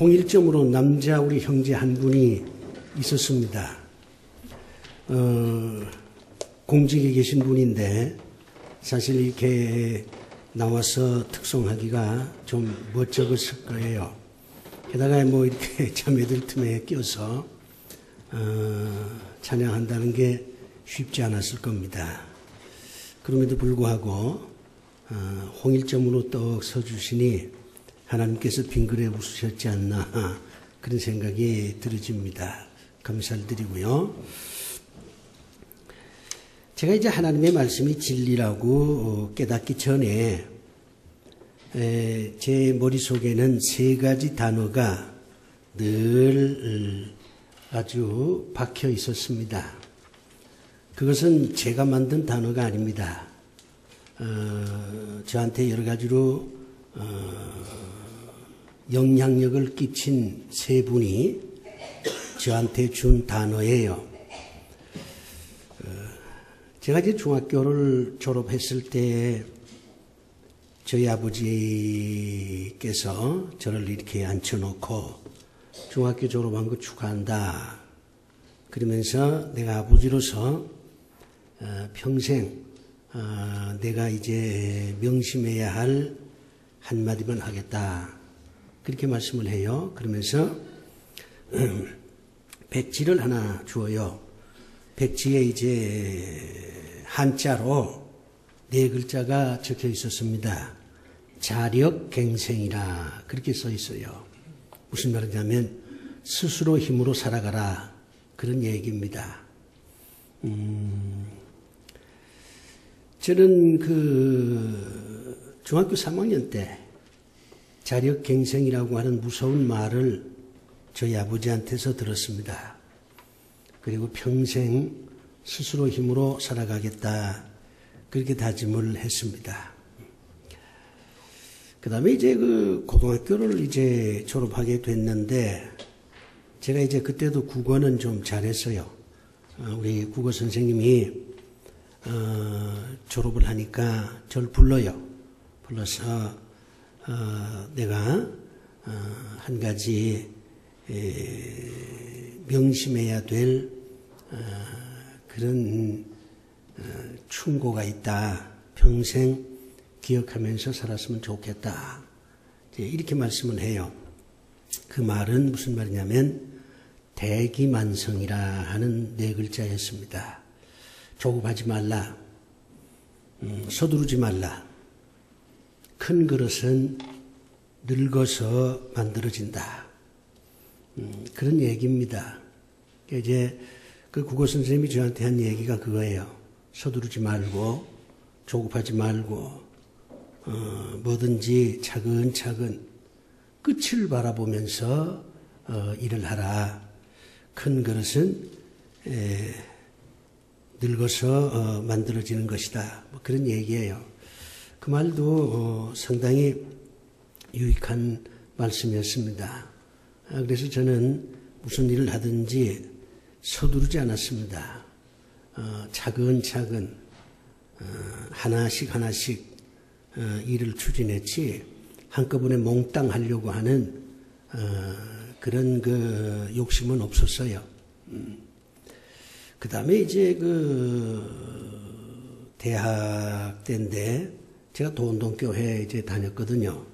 홍일점으로 남자 우리 형제 한 분이 있었습니다. 공직에 계신 분인데 사실 이렇게 나와서 특송하기가 좀 멋쩍었을 거예요. 게다가 뭐 이렇게 자매들 틈에 껴서 찬양한다는 게 쉽지 않았을 겁니다. 그럼에도 불구하고 홍일점으로 떡 서주시니 하나님께서 빙그레 웃으셨지 않나 그런 생각이 들어집니다. 감사를 드리고요. 제가 이제 하나님의 말씀이 진리라고 깨닫기 전에 제 머릿속에는 세 가지 단어가 늘 아주 박혀 있었습니다. 그것은 제가 만든 단어가 아닙니다. 저한테 여러 가지로 영향력을 끼친 세 분이 저한테 준 단어예요. 제가 이제 중학교를 졸업했을 때 저희 아버지께서 저를 이렇게 앉혀놓고 중학교 졸업한 거 축하한다. 그러면서 내가 아버지로서 평생 내가 이제 명심해야 할 한마디만 하겠다. 그렇게 말씀을 해요. 그러면서 백지를 하나 주어요. 백지에 이제 한자로 네 글자가 적혀 있었습니다. 자력갱생이라 그렇게 써 있어요. 무슨 말이냐면 스스로 힘으로 살아가라 그런 얘기입니다. 저는 중학교 3학년 때 자력갱생이라고 하는 무서운 말을 저희 아버지한테서 들었습니다. 그리고 평생 스스로 힘으로 살아가겠다 그렇게 다짐을 했습니다. 그 다음에 이제 고등학교를 이제 졸업하게 됐는데 제가 이제 그때도 국어는 좀 잘했어요. 우리 국어 선생님이 졸업을 하니까 저를 불러요. 불러서 내가 한 가지 명심해야 될 그런 충고가 있다. 평생 기억하면서 살았으면 좋겠다. 이렇게 말씀을 해요. 그 말은 무슨 말이냐면 대기만성이라 하는 네 글자였습니다. 조급하지 말라. 서두르지 말라. 큰 그릇은 늙어서 만들어진다. 그런 얘기입니다. 이제 그 국어 선생님이 저한테 한 얘기가 그거예요. 서두르지 말고 조급하지 말고 뭐든지 차근차근 끝을 바라보면서 일을 하라. 큰 그릇은 늙어서 만들어지는 것이다. 뭐 그런 얘기예요. 그 말도 상당히 유익한 말씀이었습니다. 그래서 저는 무슨 일을 하든지 서두르지 않았습니다. 차근차근 하나씩 일을 추진했지 한꺼번에 몽땅 하려고 하는 그런 욕심은 없었어요. 그 다음에 이제 대학 때인데 제가 도원동교회 이제 다녔거든요.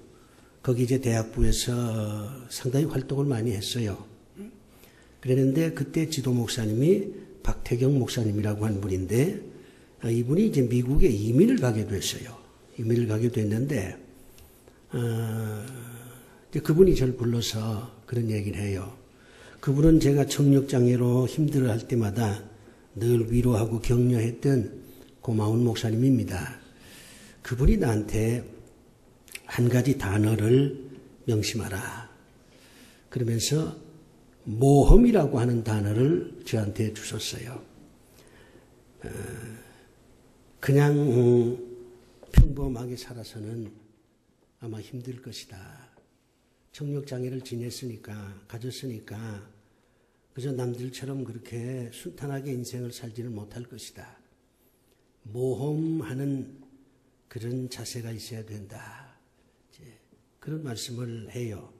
거기 이제 대학부에서 상당히 활동을 많이 했어요. 그랬는데 그때 지도 목사님이 박태경 목사님이라고 하는 분인데 이분이 이제 미국에 이민을 가게 됐어요. 이민을 가게 됐는데 이제 그분이 저를 불러서 그런 얘기를 해요. 그분은 제가 청력장애로 힘들어할 때마다 늘 위로하고 격려했던 고마운 목사님입니다. 그분이 나한테 한 가지 단어를 명심하라. 그러면서 모험이라고 하는 단어를 저한테 주셨어요. 그냥 평범하게 살아서는 아마 힘들 것이다. 청력장애를 가졌으니까 그저 남들처럼 그렇게 순탄하게 인생을 살지는 못할 것이다. 모험하는 그런 자세가 있어야 된다. 그런 말씀을 해요.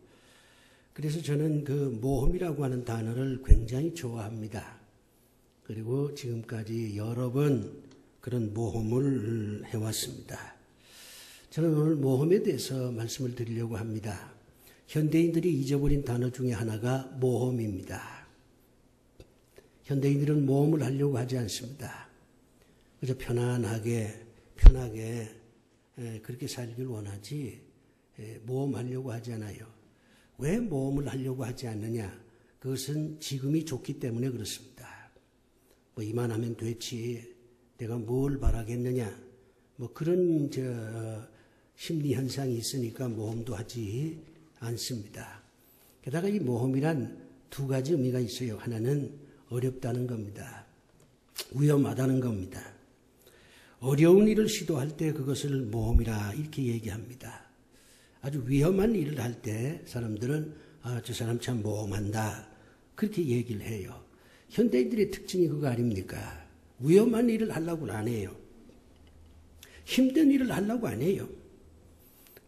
그래서 저는 그 모험이라고 하는 단어를 굉장히 좋아합니다. 그리고 지금까지 여러 번 그런 모험을 해왔습니다. 저는 오늘 모험에 대해서 말씀을 드리려고 합니다. 현대인들이 잊어버린 단어 중에 하나가 모험입니다. 현대인들은 모험을 하려고 하지 않습니다. 그저 편안하게 그렇게 살길 원하지 모험하려고 하지 않아요. 왜 모험을 하려고 하지 않느냐? 그것은 지금이 좋기 때문에 그렇습니다. 뭐 이만하면 됐지, 내가 뭘 바라겠느냐, 뭐 그런 심리 현상이 있으니까 모험도 하지 않습니다. 게다가 이 모험이란 두 가지 의미가 있어요. 하나는 어렵다는 겁니다. 위험하다는 겁니다. 어려운 일을 시도할 때 그것을 모험이라 이렇게 얘기합니다. 아주 위험한 일을 할 때 사람들은 저 사람 참 모험한다 그렇게 얘기를 해요. 현대인들의 특징이 그거 아닙니까? 위험한 일을 하려고 안 해요. 힘든 일을 하려고 안 해요.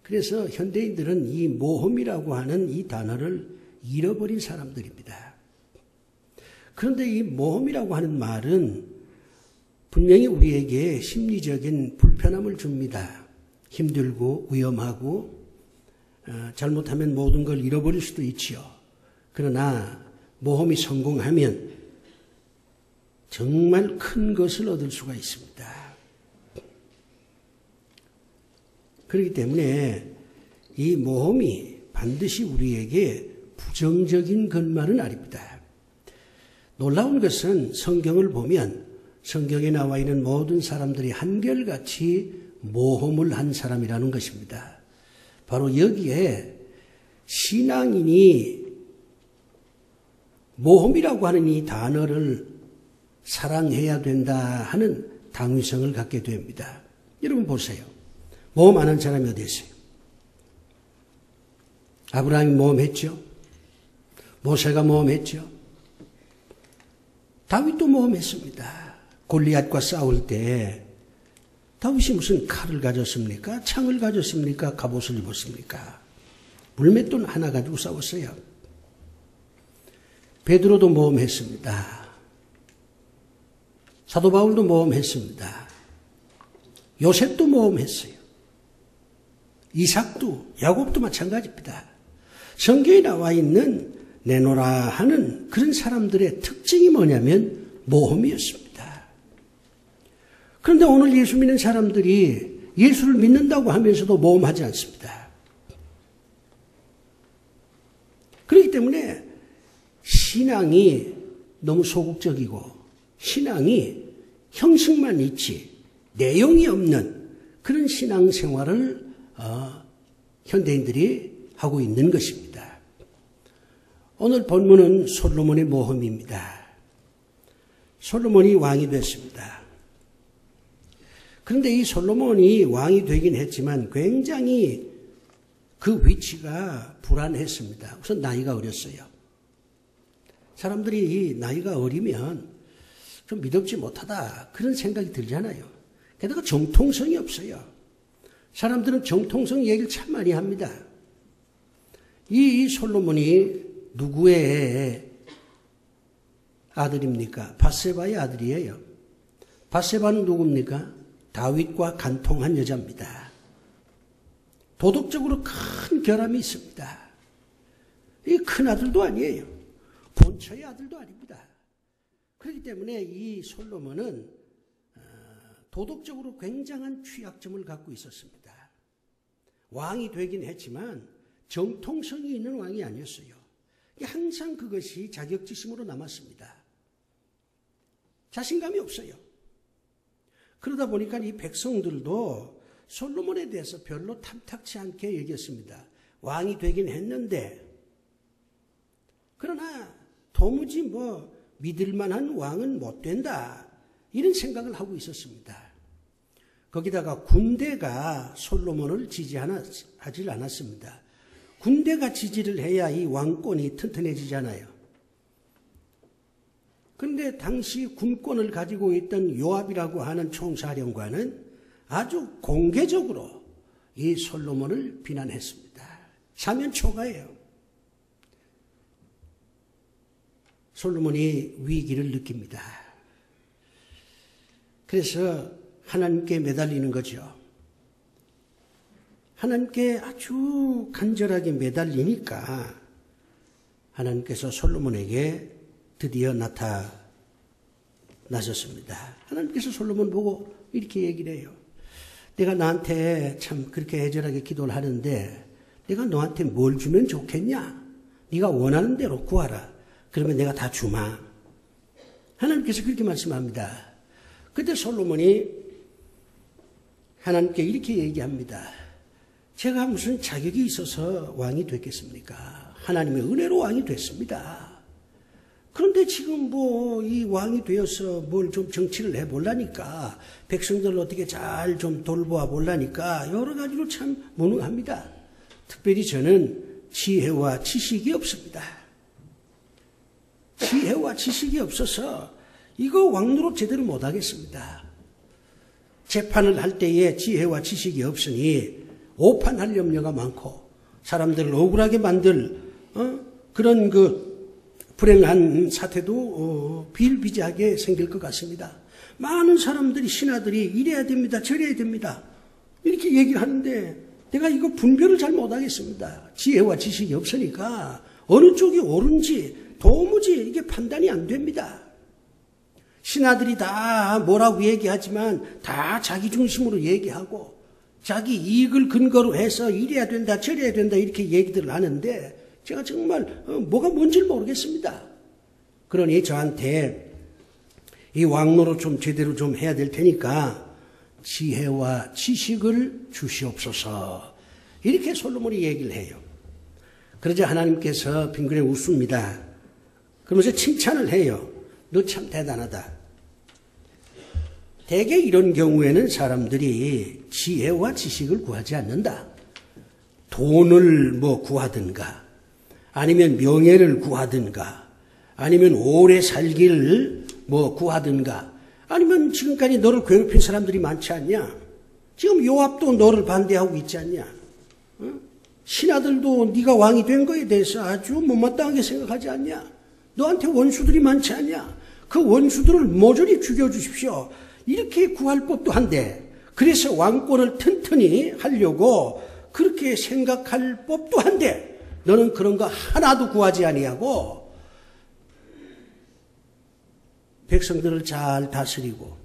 그래서 현대인들은 이 모험이라고 하는 이 단어를 잃어버린 사람들입니다. 그런데 이 모험이라고 하는 말은 분명히 우리에게 심리적인 불편함을 줍니다. 힘들고 위험하고 잘못하면 모든 걸 잃어버릴 수도 있지요. 그러나 모험이 성공하면 정말 큰 것을 얻을 수가 있습니다. 그렇기 때문에 이 모험이 반드시 우리에게 부정적인 것만은 아닙니다. 놀라운 것은 성경을 보면 성경에 나와 있는 모든 사람들이 한결같이 모험을 한 사람이라는 것입니다. 바로 여기에 신앙인이 모험이라고 하는 이 단어를 사랑해야 된다 하는 당위성을 갖게 됩니다. 여러분 보세요. 모험 안 한 사람이 어디 있어요? 아브라함이 모험했죠. 모세가 모험했죠. 다윗도 모험했습니다. 골리앗과 싸울 때 다윗이 무슨 칼을 가졌습니까? 창을 가졌습니까? 갑옷을 입었습니까? 물맷돈 하나 가지고 싸웠어요. 베드로도 모험했습니다. 사도 바울도 모험했습니다. 요셉도 모험했어요. 이삭도, 야곱도 마찬가지입니다. 성경에 나와 있는 내노라 하는 그런 사람들의 특징이 뭐냐면 모험이었습니다. 그런데 오늘 예수 믿는 사람들이 예수를 믿는다고 하면서도 모험하지 않습니다. 그렇기 때문에 신앙이 너무 소극적이고 신앙이 형식만 있지 내용이 없는 그런 신앙생활을 현대인들이 하고 있는 것입니다. 오늘 본문은 솔로몬의 모험입니다. 솔로몬이 왕이 됐습니다. 그런데 이 솔로몬이 왕이 되긴 했지만 굉장히 그 위치가 불안했습니다. 우선 나이가 어렸어요. 사람들이 나이가 어리면 좀 믿음지 못하다 그런 생각이 들잖아요. 게다가 정통성이 없어요. 사람들은 정통성 얘기를 참 많이 합니다. 이 솔로몬이 누구의 아들입니까? 밧세바의 아들이에요. 밧세바는 누굽니까? 다윗과 간통한 여자입니다. 도덕적으로 큰 결함이 있습니다. 이 큰 아들도 아니에요. 본처의 아들도 아닙니다. 그렇기 때문에 이 솔로몬은 도덕적으로 굉장한 취약점을 갖고 있었습니다. 왕이 되긴 했지만 정통성이 있는 왕이 아니었어요. 항상 그것이 자격지심으로 남았습니다. 자신감이 없어요. 그러다 보니까 이 백성들도 솔로몬에 대해서 별로 탐탁치 않게 여겼습니다. 왕이 되긴 했는데 그러나 도무지 믿을 만한 왕은 못 된다. 이런 생각을 하고 있었습니다. 거기다가 군대가 솔로몬을 지지하지 않았습니다. 군대가 지지를 해야 이 왕권이 튼튼해지잖아요. 그런데 당시 군권을 가지고 있던 요압이라고 하는 총사령관은 아주 공개적으로 이 솔로몬을 비난했습니다. 사면 초가예요. 솔로몬이 위기를 느낍니다. 그래서 하나님께 매달리는 거죠. 하나님께 아주 간절하게 매달리니까 하나님께서 솔로몬에게 드디어 나타나셨습니다. 하나님께서 솔로몬 보고 이렇게 얘기를 해요. 내가 나한테 참 그렇게 애절하게 기도를 하는데 내가 너한테 뭘 주면 좋겠냐? 네가 원하는 대로 구하라. 그러면 내가 다 주마. 하나님께서 그렇게 말씀합니다. 그때 솔로몬이 하나님께 이렇게 얘기합니다. 제가 무슨 자격이 있어서 왕이 됐겠습니까? 하나님의 은혜로 왕이 됐습니다. 그런데 지금 이 왕이 되어서 뭘 좀 정치를 해보려니까, 백성들을 어떻게 잘 좀 돌보아 보려니까 여러 가지로 참 무능합니다. 특별히 저는 지혜와 지식이 없습니다. 지혜와 지식이 없어서 이거 왕노릇 제대로 못하겠습니다. 재판을 할 때에 지혜와 지식이 없으니 오판할 염려가 많고 사람들을 억울하게 만들 그런 불행한 사태도 비일비재하게 생길 것 같습니다. 많은 사람들이 신하들이 이래야 됩니다. 저래야 됩니다. 이렇게 얘기를 하는데 내가 이거 분별을 잘 못하겠습니다. 지혜와 지식이 없으니까 어느 쪽이 옳은지 도무지 이게 판단이 안 됩니다. 신하들이 다 뭐라고 얘기하지만 다 자기 중심으로 얘기하고 자기 이익을 근거로 해서 이래야 된다 저래야 된다 이렇게 얘기들을 하는데 제가 정말 뭐가 뭔지를 모르겠습니다. 그러니 저한테 이 왕노릇 좀 제대로 좀 해야 될 테니까 지혜와 지식을 주시옵소서. 이렇게 솔로몬이 얘기를 해요. 그러자 하나님께서 빙그레 웃습니다. 그러면서 칭찬을 해요. 너 참 대단하다. 대개 이런 경우에는 사람들이 지혜와 지식을 구하지 않는다. 돈을 구하든가 아니면 명예를 구하든가 아니면 오래 살기를 구하든가 아니면 지금까지 너를 괴롭힌 사람들이 많지 않냐? 지금 요압도 너를 반대하고 있지 않냐? 신하들도 네가 왕이 된 거에 대해서 아주 못마땅하게 생각하지 않냐? 너한테 원수들이 많지 않냐? 그 원수들을 모조리 죽여주십시오. 이렇게 구할 법도 한데 그래서 왕권을 튼튼히 하려고 그렇게 생각할 법도 한데 너는 그런 거 하나도 구하지 아니하고 백성들을 잘 다스리고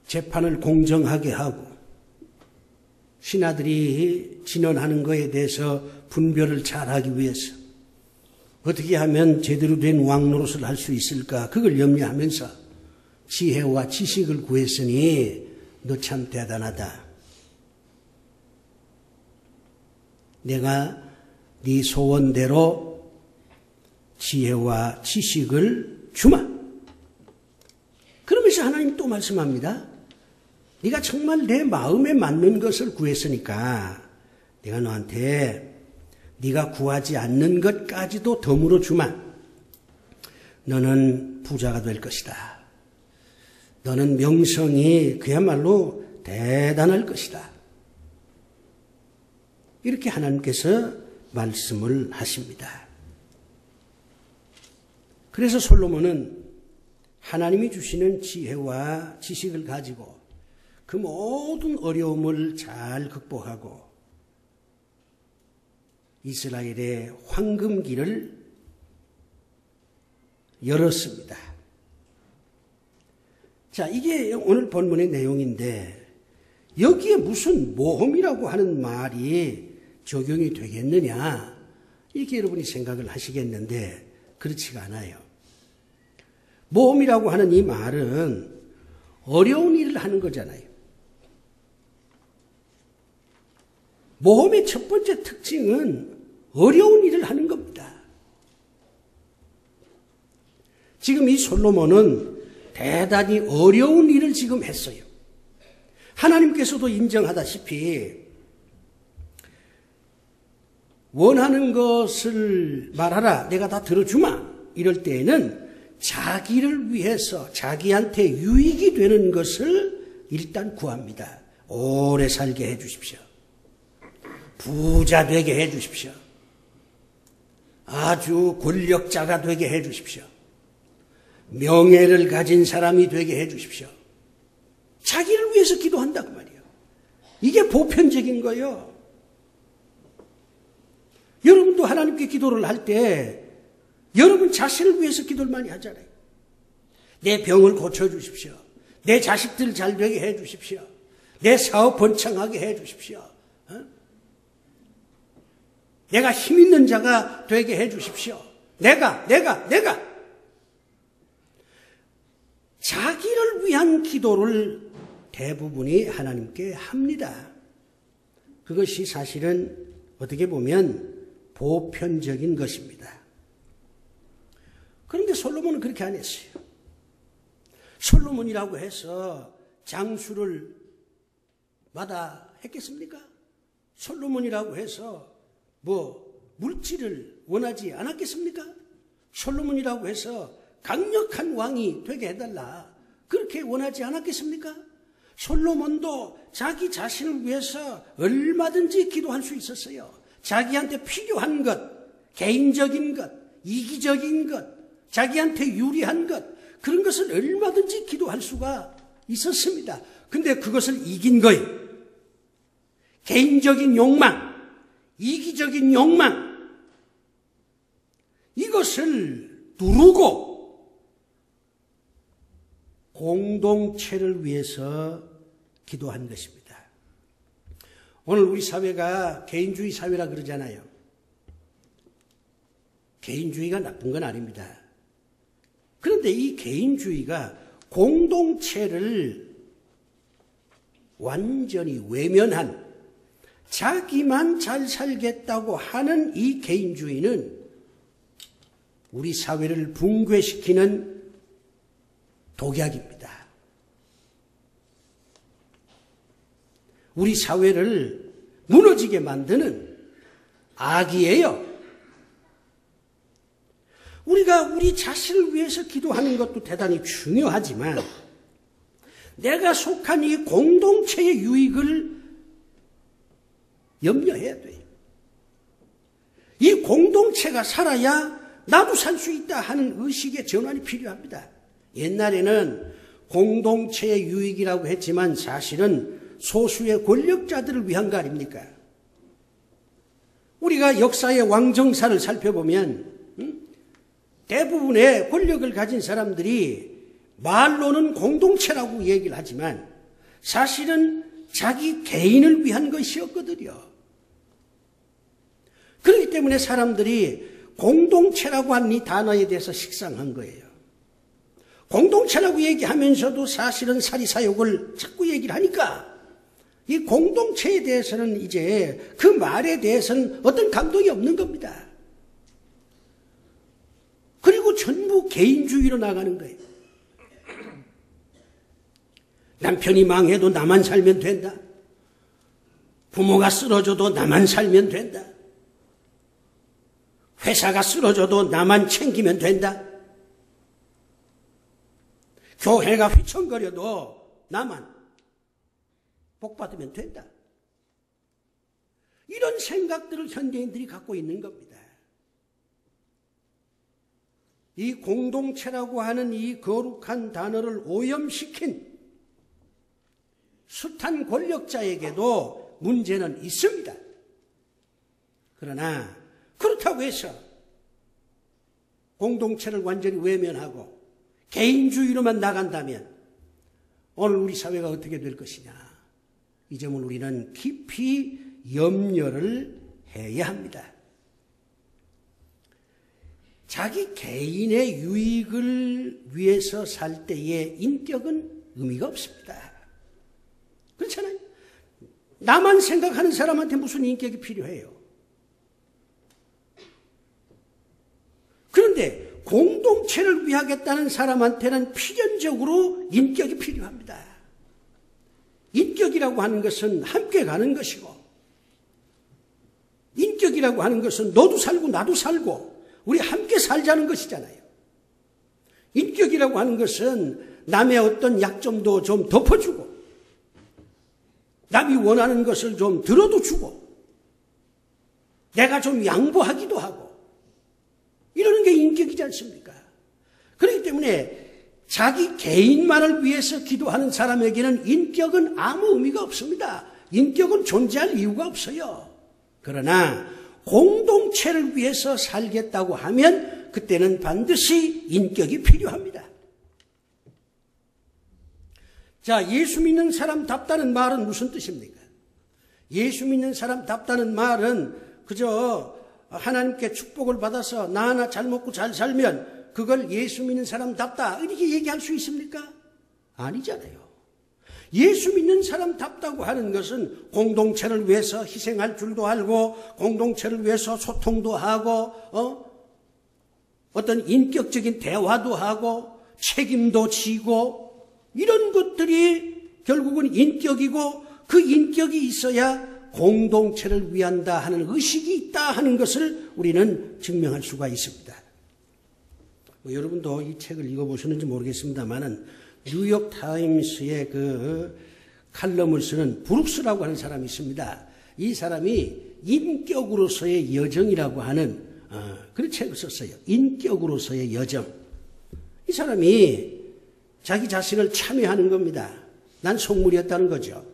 재판을 공정하게 하고 신하들이 진언하는 것에 대해서 분별을 잘하기 위해서 어떻게 하면 제대로 된 왕노릇을 할 수 있을까 그걸 염려하면서 지혜와 지식을 구했으니 너 참 대단하다. 내가 네 소원대로 지혜와 지식을 주마. 그러면서 하나님 또 말씀합니다. 네가 정말 내 마음에 맞는 것을 구했으니까 내가 너한테 네가 구하지 않는 것까지도 덤으로 주마. 너는 부자가 될 것이다. 너는 명성이 그야말로 대단할 것이다. 이렇게 하나님께서 말씀을 하십니다. 그래서 솔로몬은 하나님이 주시는 지혜와 지식을 가지고 그 모든 어려움을 잘 극복하고 이스라엘의 황금길을 열었습니다. 자, 이게 오늘 본문의 내용인데 여기에 무슨 모험이라고 하는 말이 적용이 되겠느냐 이렇게 여러분이 생각을 하시겠는데 그렇지가 않아요. 모험이라고 하는 이 말은 어려운 일을 하는 거잖아요. 모험의 첫 번째 특징은 어려운 일을 하는 겁니다. 지금 이 솔로몬은 대단히 어려운 일을 지금 했어요. 하나님께서도 인정하다시피 원하는 것을 말하라 내가 다 들어주마 이럴 때에는 자기를 위해서 자기한테 유익이 되는 것을 일단 구합니다. 오래 살게 해 주십시오. 부자 되게 해 주십시오. 아주 권력자가 되게 해 주십시오. 명예를 가진 사람이 되게 해 주십시오. 자기를 위해서 기도한다고 말이에요. 이게 보편적인 거예요. 여러분도 하나님께 기도를 할 때 여러분 자신을 위해서 기도를 많이 하잖아요. 내 병을 고쳐주십시오. 내 자식들 잘 되게 해 주십시오. 내 사업 번창하게 해 주십시오. 내가 힘 있는 자가 되게 해 주십시오. 내가. 자기를 위한 기도를 대부분이 하나님께 합니다. 그것이 사실은 어떻게 보면 보편적인 것입니다. 그런데 솔로몬은 그렇게 안 했어요. 솔로몬이라고 해서 장수를 마다했겠습니까? 솔로몬이라고 해서 물질을 원하지 않았겠습니까? 솔로몬이라고 해서 강력한 왕이 되게 해달라 그렇게 원하지 않았겠습니까? 솔로몬도 자기 자신을 위해서 얼마든지 기도할 수 있었어요. 자기한테 필요한 것, 개인적인 것, 이기적인 것, 자기한테 유리한 것, 그런 것을 얼마든지 기도할 수가 있었습니다. 근데 그것을 이긴 거예요. 개인적인 욕망, 이기적인 욕망, 이것을 누르고 공동체를 위해서 기도한 것입니다. 오늘 우리 사회가 개인주의 사회라 그러잖아요. 개인주의가 나쁜 건 아닙니다. 그런데 이 개인주의가 공동체를 완전히 외면한 자기만 잘 살겠다고 하는 이 개인주의는 우리 사회를 붕괴시키는 독약입니다. 우리 사회를 무너지게 만드는 악이에요. 우리가 우리 자신을 위해서 기도하는 것도 대단히 중요하지만 내가 속한 이 공동체의 유익을 염려해야 돼요. 이 공동체가 살아야 나도 살 수 있다 하는 의식의 전환이 필요합니다. 옛날에는 공동체의 유익이라고 했지만 사실은 소수의 권력자들을 위한 거 아닙니까? 우리가 역사의 왕정사를 살펴보면 대부분의 권력을 가진 사람들이 말로는 공동체라고 얘기를 하지만 사실은 자기 개인을 위한 것이었거든요. 그렇기 때문에 사람들이 공동체라고 하는 이 단어에 대해서 식상한 거예요. 공동체라고 얘기하면서도 사실은 사리사욕을 자꾸 얘기를 하니까 이 공동체에 대해서는 이제 그 말에 대해서는 어떤 감동이 없는 겁니다. 그리고 전부 개인주의로 나가는 거예요. 남편이 망해도 나만 살면 된다. 부모가 쓰러져도 나만 살면 된다. 회사가 쓰러져도 나만 챙기면 된다. 교회가 휘청거려도 나만 복받으면 된다. 이런 생각들을 현대인들이 갖고 있는 겁니다. 이 공동체라고 하는 이 거룩한 단어를 오염시킨 숱한 권력자에게도 문제는 있습니다. 그러나 그렇다고 해서 공동체를 완전히 외면하고 개인주의로만 나간다면 오늘 우리 사회가 어떻게 될 것이냐. 이 점을 우리는 깊이 염려를 해야 합니다. 자기 개인의 유익을 위해서 살 때의 인격은 의미가 없습니다. 그렇잖아요. 나만 생각하는 사람한테 무슨 인격이 필요해요. 그런데 공동체를 위하겠다는 사람한테는 필연적으로 인격이 필요합니다. 인격이라고 하는 것은 함께 가는 것이고 인격이라고 하는 것은 너도 살고 나도 살고 우리 함께 살자는 것이잖아요. 인격이라고 하는 것은 남의 어떤 약점도 좀 덮어주고 남이 원하는 것을 좀 들어도 주고 내가 좀 양보하기도 하고 인격이지 않습니까? 그렇기 때문에 자기 개인만을 위해서 기도하는 사람에게는 인격은 아무 의미가 없습니다. 인격은 존재할 이유가 없어요. 그러나 공동체를 위해서 살겠다고 하면 그때는 반드시 인격이 필요합니다. 자, 예수 믿는 사람답다는 말은 무슨 뜻입니까? 예수 믿는 사람답다는 말은 그저 하나님께 축복을 받아서 나 하나 잘 먹고 잘 살면 그걸 예수 믿는 사람답다 이렇게 얘기할 수 있습니까? 아니잖아요. 예수 믿는 사람답다고 하는 것은 공동체를 위해서 희생할 줄도 알고 공동체를 위해서 소통도 하고 어떤 인격적인 대화도 하고 책임도 지고 이런 것들이 결국은 인격이고 그 인격이 있어야 공동체를 위한다 하는 의식이 있다 하는 것을 우리는 증명할 수가 있습니다. 여러분도 이 책을 읽어보셨는지 모르겠습니다만은 뉴욕타임스의 그 칼럼을 쓰는 브룩스라고 하는 사람이 있습니다. 이 사람이 인격으로서의 여정이라고 하는 그런 책을 썼어요. 인격으로서의 여정. 이 사람이 자기 자신을 참여하는 겁니다. 난 속물이었다는 거죠.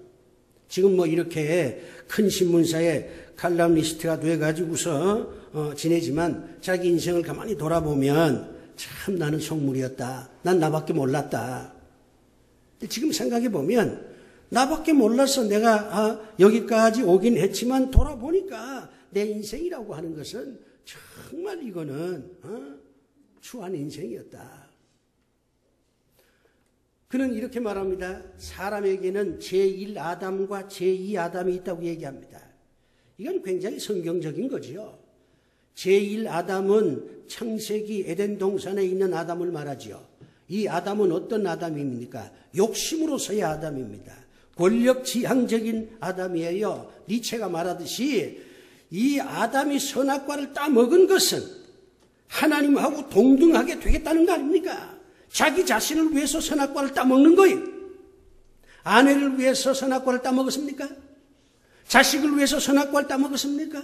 지금 뭐 이렇게 큰 신문사에 칼럼니스트가 돼가지고서 지내지만 자기 인생을 가만히 돌아보면 참 나는 속물이었다. 난 나밖에 몰랐다. 지금 생각해보면 나밖에 몰라서 내가 여기까지 오긴 했지만 돌아보니까 내 인생이라고 하는 것은 정말 이거는 추한 인생이었다. 그는 이렇게 말합니다. 사람에게는 제1아담과 제2아담이 있다고 얘기합니다. 이건 굉장히 성경적인 거지요. 제1아담은 창세기 에덴 동산에 있는 아담을 말하지요. 이 아담은 어떤 아담입니까? 욕심으로서의 아담입니다. 권력지향적인 아담이에요. 니체가 말하듯이 이 아담이 선악과를 따먹은 것은 하나님하고 동등하게 되겠다는 거 아닙니까? 자기 자신을 위해서 선악과를 따먹는 거예요. 아내를 위해서 선악과를 따먹었습니까? 자식을 위해서 선악과를 따먹었습니까?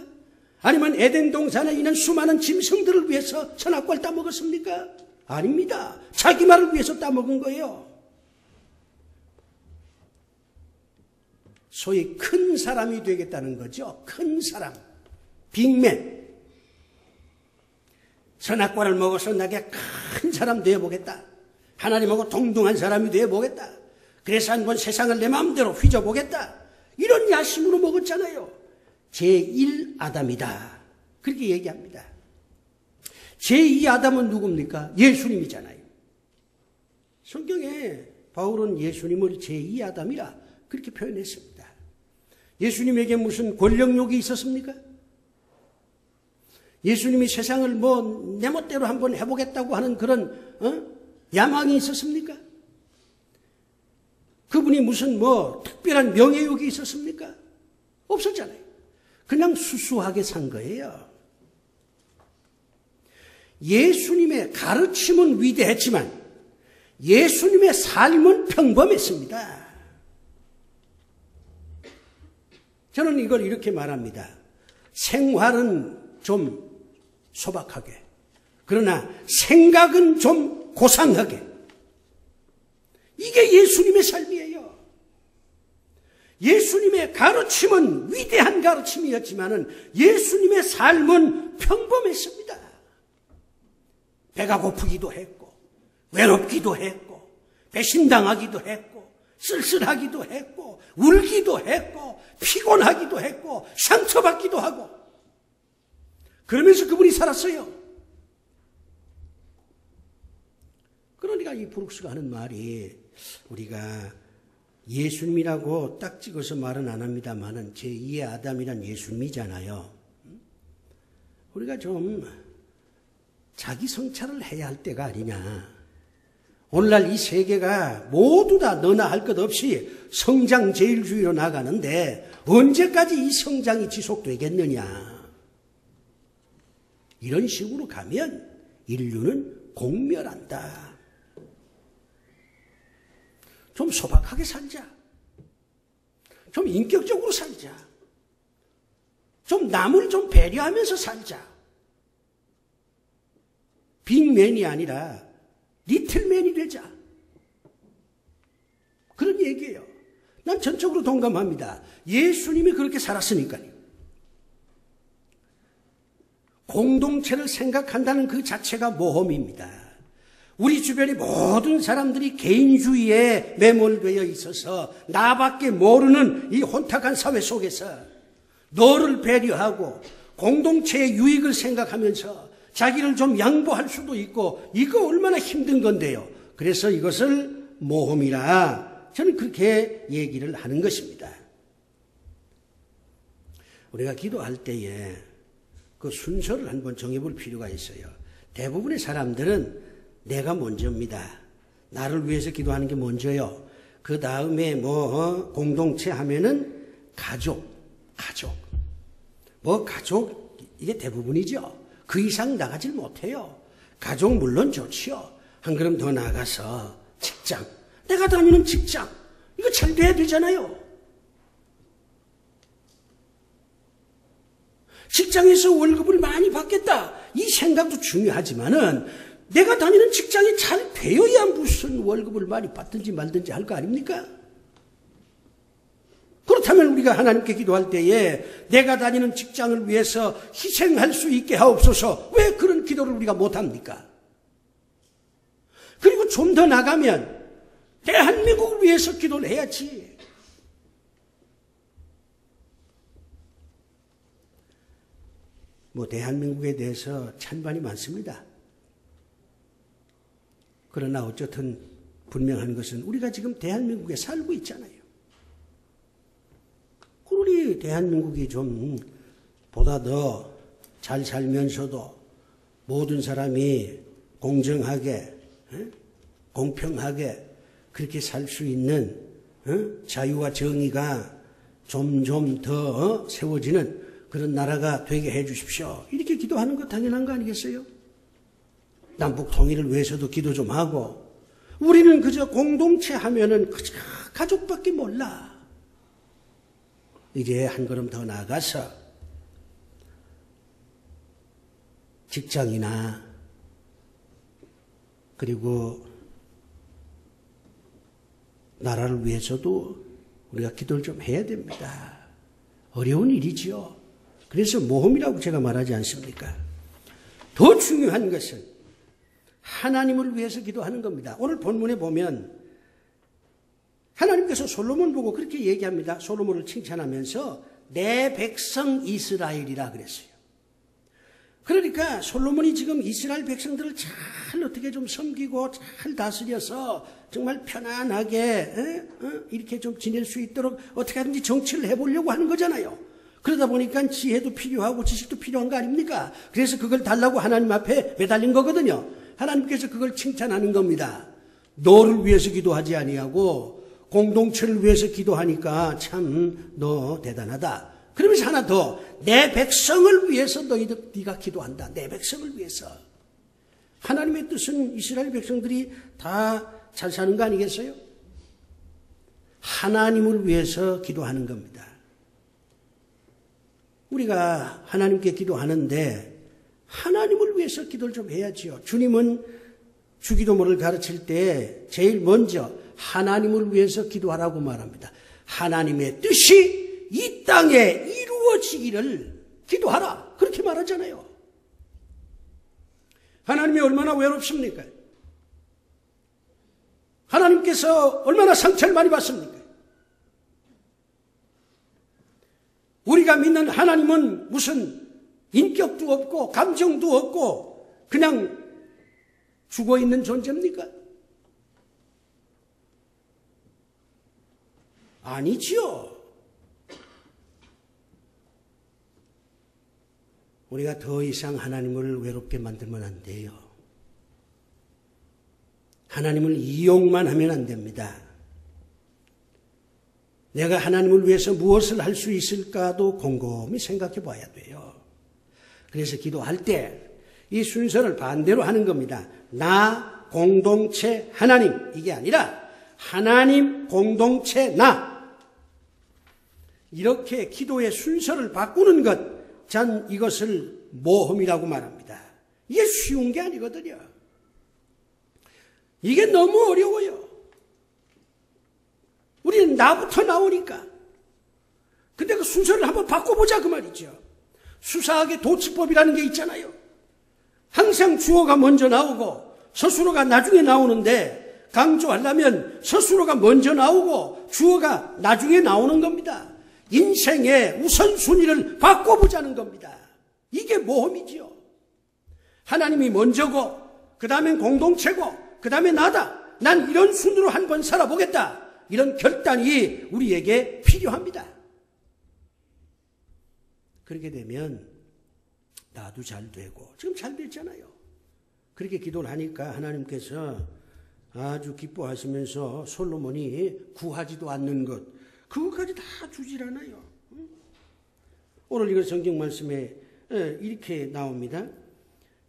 아니면 에덴 동산에 있는 수많은 짐승들을 위해서 선악과를 따먹었습니까? 아닙니다. 자기만을 위해서 따먹은 거예요. 소위 큰 사람이 되겠다는 거죠. 큰 사람. 빅맨. 선악과를 먹어서 나게 큰 사람 되어보겠다. 하나님하고 동등한 사람이 되어보겠다. 그래서 한번 세상을 내 마음대로 휘저보겠다. 이런 야심으로 먹었잖아요. 제1아담이다. 그렇게 얘기합니다. 제2아담은 누굽니까? 예수님이잖아요. 성경에 바울은 예수님을 제2아담이라 그렇게 표현했습니다. 예수님에게 무슨 권력욕이 있었습니까? 예수님이 세상을 뭐 내 멋대로 한번 해보겠다고 하는 그런 야망이 있었습니까? 그분이 무슨 뭐 특별한 명예욕이 있었습니까? 없었잖아요. 그냥 수수하게 산 거예요. 예수님의 가르침은 위대했지만 예수님의 삶은 평범했습니다. 저는 이걸 이렇게 말합니다. 생활은 좀 소박하게, 그러나 생각은 좀 고상하게. 이게 예수님의 삶이에요. 예수님의 가르침은 위대한 가르침이었지만 예수님의 삶은 평범했습니다. 배가 고프기도 했고 외롭기도 했고 배신당하기도 했고 쓸쓸하기도 했고 울기도 했고 피곤하기도 했고 상처받기도 하고 그러면서 그분이 살았어요. 그러니까 이 브룩스가 하는 말이 우리가 예수님이라고 딱 찍어서 말은 안 합니다만은 제2의 아담이란 예수님이잖아요. 우리가 좀 자기 성찰을 해야 할 때가 아니냐. 오늘날 이 세계가 모두 다 너나 할 것 없이 성장 제일주의로 나가는데 언제까지 이 성장이 지속되겠느냐. 이런 식으로 가면 인류는 공멸한다. 좀 소박하게 살자. 좀 인격적으로 살자. 좀 남을 좀 배려하면서 살자. 빅맨이 아니라 리틀맨이 되자. 그런 얘기예요. 난 전적으로 동감합니다. 예수님이 그렇게 살았으니까요. 공동체를 생각한다는 그 자체가 모험입니다. 우리 주변의 모든 사람들이 개인주의에 매몰되어 있어서 나밖에 모르는 이 혼탁한 사회 속에서 너를 배려하고 공동체의 유익을 생각하면서 자기를 좀 양보할 수도 있고 이거 얼마나 힘든 건데요. 그래서 이것을 모험이라 저는 그렇게 얘기를 하는 것입니다. 우리가 기도할 때에 그 순서를 한번 정해볼 필요가 있어요. 대부분의 사람들은 내가 먼저입니다. 나를 위해서 기도하는 게 먼저요. 그 다음에 공동체 하면은 가족. 가족 이게 대부분이죠. 그 이상 나가질 못해요. 가족 물론 좋지요. 한 걸음 더 나가서 직장. 내가 다니는 직장. 이거 잘 돼야 되잖아요. 직장에서 월급을 많이 받겠다. 이 생각도 중요하지만은 내가 다니는 직장이 잘 되어야 무슨 월급을 많이 받든지 말든지 할 거 아닙니까? 그렇다면 우리가 하나님께 기도할 때에 내가 다니는 직장을 위해서 희생할 수 있게 하옵소서. 왜 그런 기도를 우리가 못합니까? 그리고 좀 더 나가면 대한민국을 위해서 기도를 해야지. 대한민국에 대해서 찬반이 많습니다. 그러나 어쨌든 분명한 것은 우리가 지금 대한민국에 살고 있잖아요. 우리 대한민국이 좀 보다 더 잘 살면서도 모든 사람이 공정하게 공평하게 그렇게 살 수 있는 자유와 정의가 점점 더 세워지는 그런 나라가 되게 해 주십시오. 이렇게 기도하는 거 당연한 거 아니겠어요? 남북 통일을 위해서도 기도 좀 하고 우리는 그저 공동체 하면은 그저 가족밖에 몰라. 이제 한 걸음 더 나아가서 직장이나 그리고 나라를 위해서도 우리가 기도를 좀 해야 됩니다. 어려운 일이지요. 그래서 모험이라고 제가 말하지 않습니까? 더 중요한 것은 하나님을 위해서 기도하는 겁니다. 오늘 본문에 보면 하나님께서 솔로몬 보고 그렇게 얘기합니다. 솔로몬을 칭찬하면서 내 백성 이스라엘이라 그랬어요. 그러니까 솔로몬이 지금 이스라엘 백성들을 잘 어떻게 좀 섬기고 잘 다스려서 정말 편안하게 이렇게 좀 지낼 수 있도록 어떻게 하든지 정치를 해보려고 하는 거잖아요. 그러다 보니까 지혜도 필요하고 지식도 필요한 거 아닙니까? 그래서 그걸 달라고 하나님 앞에 매달린 거거든요. 하나님께서 그걸 칭찬하는 겁니다. 너를 위해서 기도하지 아니하고 공동체를 위해서 기도하니까 참 너 대단하다. 그러면서 하나 더, 내 백성을 위해서 네가 기도한다. 내 백성을 위해서. 하나님의 뜻은 이스라엘 백성들이 다 잘 사는 거 아니겠어요? 하나님을 위해서 기도하는 겁니다. 우리가 하나님께 기도하는데 하나님을 위해서 기도를 좀 해야지요. 주님은 주기도문을 가르칠 때 제일 먼저 하나님을 위해서 기도하라고 말합니다. 하나님의 뜻이 이 땅에 이루어지기를 기도하라. 그렇게 말하잖아요. 하나님이 얼마나 외롭습니까? 하나님께서 얼마나 상처를 많이 받습니까? 우리가 믿는 하나님은 무슨 인격도 없고 감정도 없고 그냥 죽어있는 존재입니까? 아니지요. 우리가 더 이상 하나님을 외롭게 만들면 안 돼요. 하나님을 이용만 하면 안 됩니다. 내가 하나님을 위해서 무엇을 할 수 있을까도 곰곰이 생각해 봐야 돼요. 그래서 기도할 때 이 순서를 반대로 하는 겁니다. 나, 공동체, 하나님. 이게 아니라 하나님, 공동체, 나. 이렇게 기도의 순서를 바꾸는 것, 전 이것을 모험이라고 말합니다. 이게 쉬운 게 아니거든요. 이게 너무 어려워요. 우리는 나부터 나오니까. 근데 그 순서를 한번 바꿔보자 그 말이죠. 수사학의 도치법이라는 게 있잖아요. 항상 주어가 먼저 나오고 서술어가 나중에 나오는데 강조하려면 서술어가 먼저 나오고 주어가 나중에 나오는 겁니다. 인생의 우선순위를 바꿔보자는 겁니다. 이게 모험이지요. 하나님이 먼저고 그 다음엔 공동체고 그 다음에 나다. 난 이런 순으로 한번 살아보겠다. 이런 결단이 우리에게 필요합니다. 그렇게 되면 나도 잘 되고 지금 잘 됐잖아요. 그렇게 기도를 하니까 하나님께서 아주 기뻐하시면서 솔로몬이 구하지도 않는 것 그것까지 다 주질 않아요. 오늘 이거 성경 말씀에 이렇게 나옵니다.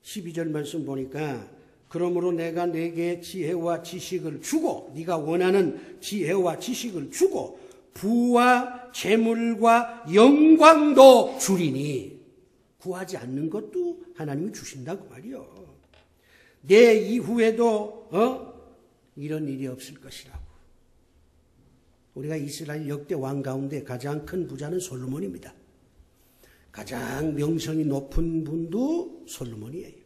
12절 말씀 보니까 그러므로 내가 네게 지혜와 지식을 주고 네가 원하는 지혜와 지식을 주고 부와 재물과 영광도 주리니 구하지 않는 것도 하나님이 주신다고 말이요. 내 이후에도 이런 일이 없을 것이라고. 우리가 이스라엘 역대 왕 가운데 가장 큰 부자는 솔로몬입니다. 가장 명성이 높은 분도 솔로몬이에요.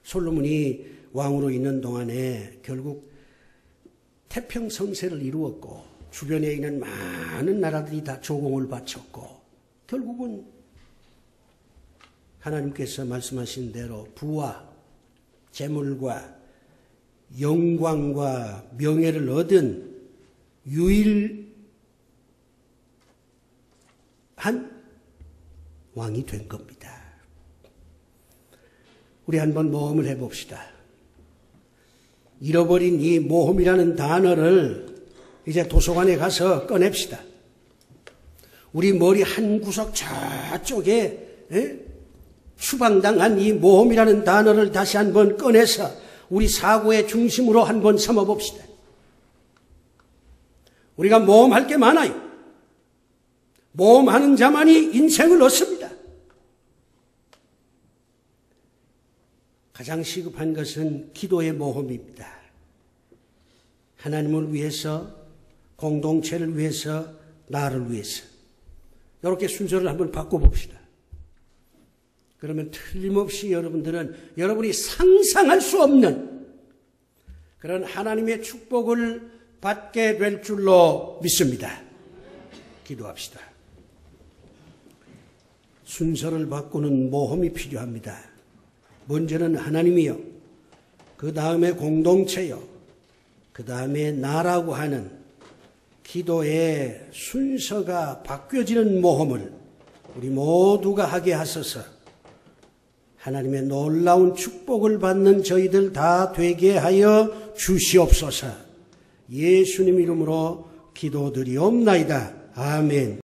솔로몬이 왕으로 있는 동안에 결국 태평성세를 이루었고 주변에 있는 많은 나라들이 다 조공을 바쳤고 결국은 하나님께서 말씀하신 대로 부와 재물과 영광과 명예를 얻은 유일한 왕이 된 겁니다. 우리 한번 모험을 해봅시다. 잃어버린 이 모험이라는 단어를 이제 도서관에 가서 꺼냅시다. 우리 머리 한 구석 저쪽에 추방당한 이 모험이라는 단어를 다시 한번 꺼내서 우리 사고의 중심으로 한번 삼아봅시다. 우리가 모험할 게 많아요. 모험하는 자만이 인생을 얻습니다. 가장 시급한 것은 기도의 모험입니다. 하나님을 위해서, 공동체를 위해서, 나를 위해서. 이렇게 순서를 한번 바꿔봅시다. 그러면 틀림없이 여러분들은 여러분이 상상할 수 없는 그런 하나님의 축복을 받게 될 줄로 믿습니다. 기도합시다. 순서를 바꾸는 모험이 필요합니다. 먼저는 하나님이요. 그 다음에 공동체요. 그 다음에 나라고 하는 기도의 순서가 바뀌어지는 모험을 우리 모두가 하게 하소서. 하나님의 놀라운 축복을 받는 저희들 다 되게 하여 주시옵소서. 예수님 이름으로 기도드리옵나이다. 아멘.